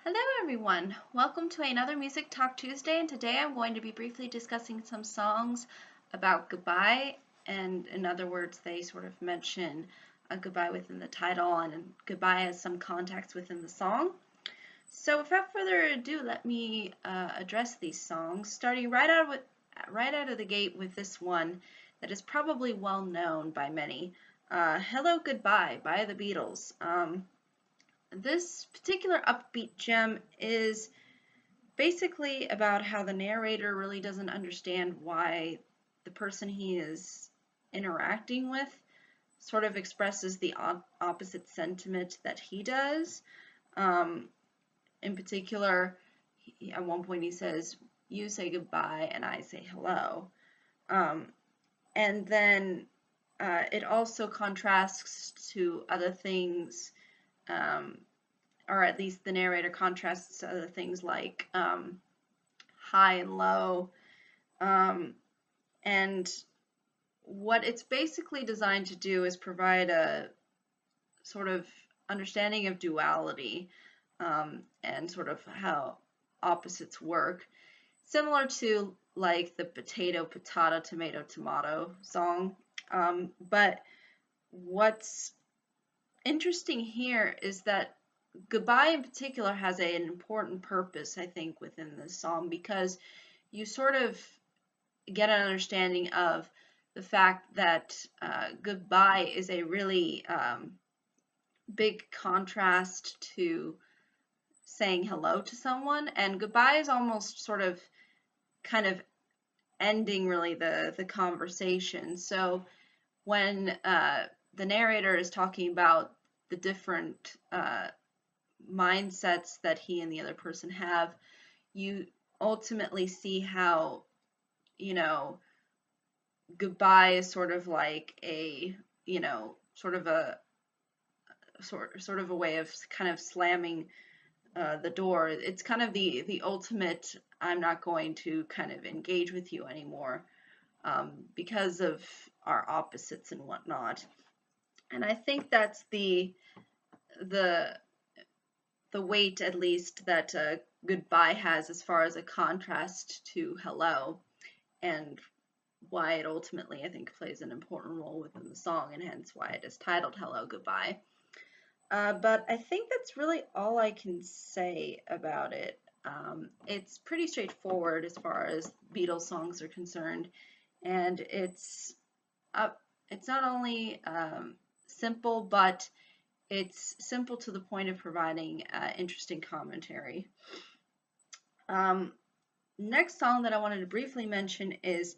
Hello everyone, welcome to another Music Talk Tuesday, and today I'm going to be briefly discussing some songs about goodbye, and in other words they sort of mention a goodbye within the title and goodbye has some context within the song. So without further ado, let me address these songs, starting right out of the gate with this one that is probably well known by many. Hello Goodbye by the Beatles. This particular upbeat gem is basically about how the narrator really doesn't understand why the person he is interacting with sort of expresses the opposite sentiment that he does. In particular, at one point he says, "You say goodbye and I say hello." And then it also contrasts to other things, or at least the narrator contrasts to other things like high and low. And what it's basically designed to do is provide a sort of understanding of duality, and sort of how opposites work, similar to like the potato, patata, tomato, tomato song. But what's interesting here is that goodbye in particular has an important purpose, I think, within this song, because you sort of get an understanding of the fact that goodbye is a really big contrast to saying hello to someone, and goodbye is almost sort of kind of ending really the conversation. So when the narrator is talking about the different mindsets that he and the other person have, you ultimately see how, goodbye is sort of like a, sort of a way of kind of slamming the door. It's kind of the ultimate, I'm not going to kind of engage with you anymore, because of our opposites and whatnot. And I think that's the weight, at least, that goodbye has as far as a contrast to hello, and why it ultimately, I think, plays an important role within the song, and hence why it is titled Hello Goodbye. But I think that's really all I can say about it. It's pretty straightforward as far as Beatles songs are concerned, and it's not only simple, but it's simple to the point of providing interesting commentary. Next song that I wanted to briefly mention is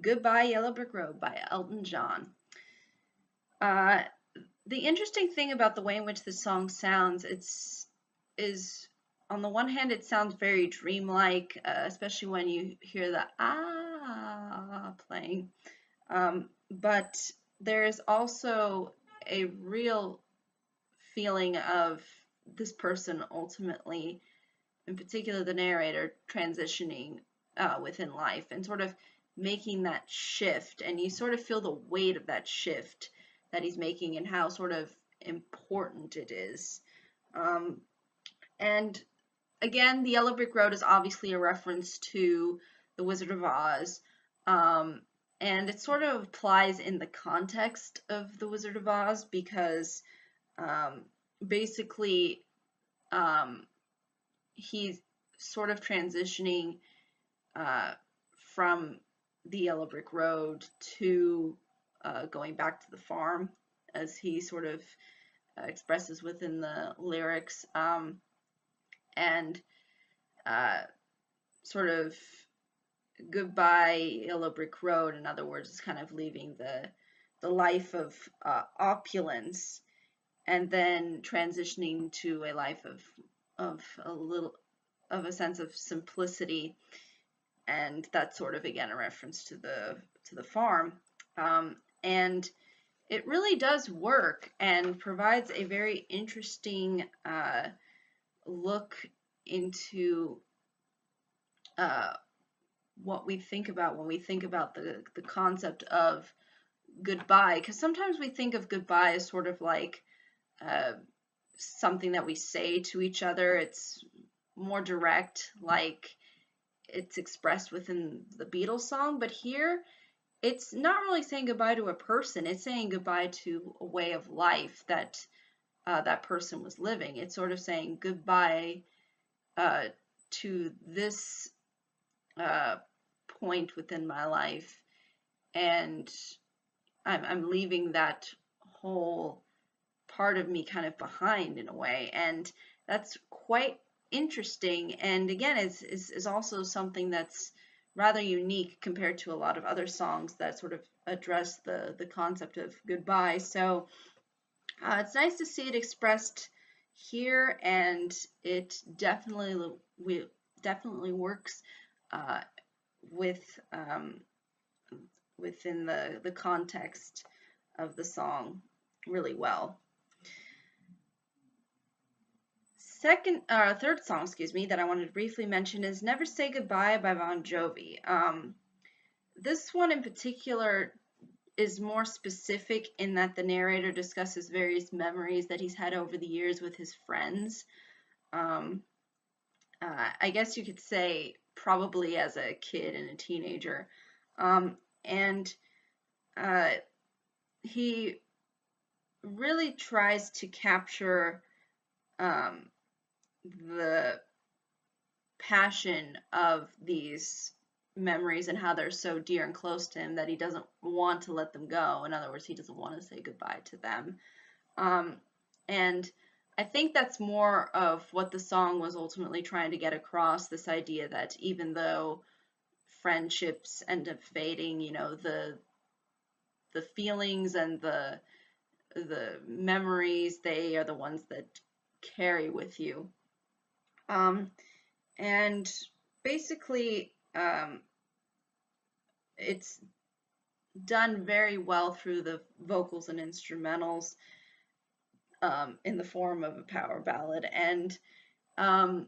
Goodbye Yellow Brick Road by Elton John. The interesting thing about the way in which this song sounds, is on the one hand it sounds very dreamlike, especially when you hear the playing, but there's also a real feeling of this person ultimately, in particular the narrator, transitioning within life and sort of making that shift, and you sort of feel the weight of that shift that he's making and how sort of important it is. And again, the Yellow Brick Road is obviously a reference to The Wizard of Oz, and it sort of applies in the context of The Wizard of Oz because basically he's sort of transitioning from the Yellow Brick Road to going back to the farm, as he sort of expresses within the lyrics, and sort of goodbye Yellow Brick Road, in other words, is kind of leaving the life of opulence and then transitioning to a life of a sense of simplicity, and that's sort of again a reference to the farm, and it really does work and provides a very interesting look into what we think about when we think about the concept of goodbye, because sometimes we think of goodbye as sort of like something that we say to each other. It's more direct, like it's expressed within the Beatles song, but here it's not really saying goodbye to a person. It's saying goodbye to a way of life that that person was living. It's sort of saying goodbye uh, to this uh, point within my life, and I'm leaving that whole part of me kind of behind in a way, and that's quite interesting. And again, is also something that's rather unique compared to a lot of other songs that sort of address the concept of goodbye. So it's nice to see it expressed here, and it definitely works uh, with within the context of the song really well. Third song, excuse me, that I wanted to briefly mention is "Never Say Goodbye" by Bon Jovi. This one in particular is more specific in that the narrator discusses various memories that he's had over the years with his friends. Um, I guess you could say probably as a kid and a teenager. And uh, he really tries to capture um, the passion of these memories and how they're so dear and close to him that he doesn't want to let them go. In other words, he doesn't want to say goodbye to them. Um, and I think that's more of what the song was ultimately trying to get across, this idea that even though friendships end up fading, you know, the feelings and the memories, they are the ones that carry with you. And basically, it's done very well through the vocals and instrumentals in the form of a power ballad, and um,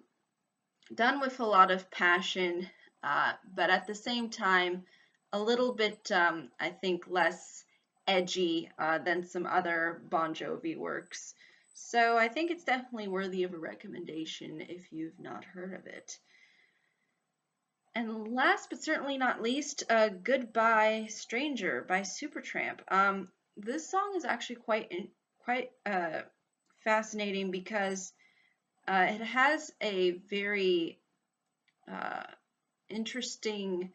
done with a lot of passion, but at the same time, a little bit, I think, less edgy than some other Bon Jovi works. So I think it's definitely worthy of a recommendation if you've not heard of it. And last but certainly not least, "Goodbye Stranger" by Supertramp. This song is actually quite fascinating because it has a very uh, interesting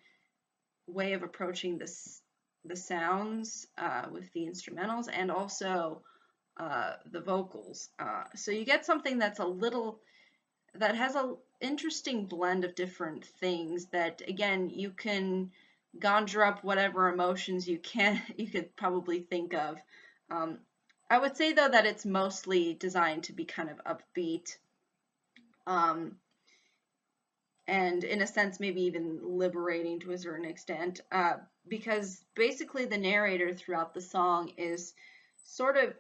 way of approaching the sounds with the instrumentals and also the vocals. So you get something that's that has a interesting blend of different things that, again, you can conjure up whatever emotions you could probably think of. Um, I would say though that it's mostly designed to be kind of upbeat, um, and in a sense maybe even liberating to a certain extent, because basically the narrator throughout the song is sort of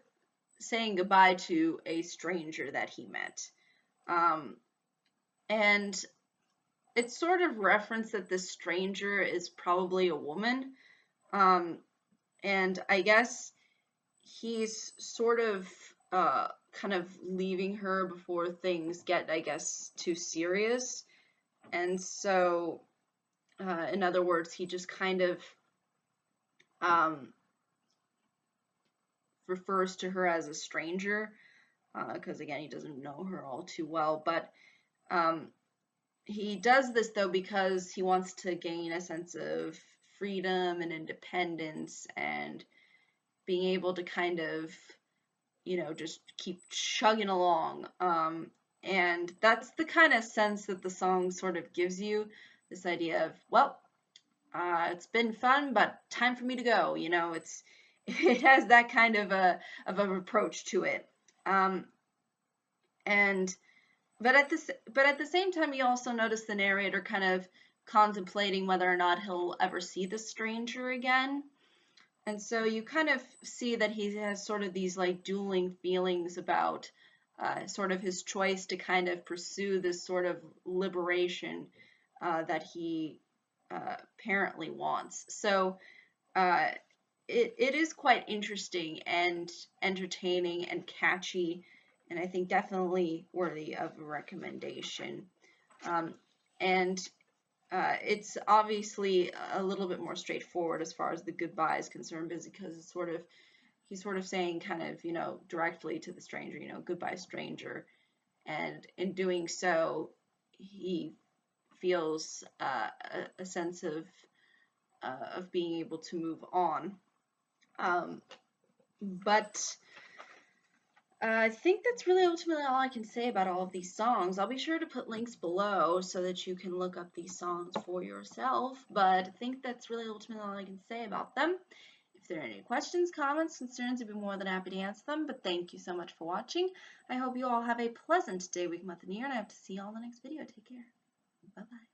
saying goodbye to a stranger that he met. Um, and it's sort of referenced that this stranger is probably a woman. Um, and I guess he's sort of kind of leaving her before things get, I guess, too serious. And so, in other words, he just kind of um, refers to her as a stranger because, again, he doesn't know her all too well. But um, he does this, though, because he wants to gain a sense of freedom and independence and being able to kind of, you know, just keep chugging along. And that's the kind of sense that the song sort of gives you, this idea of, well, it's been fun, but time for me to go. You know, it has that kind of a approach to it. Um, and but at the same time, you also notice the narrator kind of contemplating whether or not he'll ever see the stranger again. And so you kind of see that he has sort of these like dueling feelings about sort of his choice to kind of pursue this sort of liberation that he apparently wants. So uh, it is quite interesting and entertaining and catchy, and I think definitely worthy of a recommendation. And it's obviously a little bit more straightforward as far as the goodbye is concerned, because it's he's sort of saying kind of, directly to the stranger, goodbye stranger. And in doing so, he feels a sense of being able to move on. But I think that's really ultimately all I can say about all of these songs. I'll be sure to put links below so that you can look up these songs for yourself, but I think that's really ultimately all I can say about them. If there are any questions, comments, concerns, I'd be more than happy to answer them, but thank you so much for watching. I hope you all have a pleasant day, week, month, and year, and I hope to see you all in the next video. Take care. Bye-bye.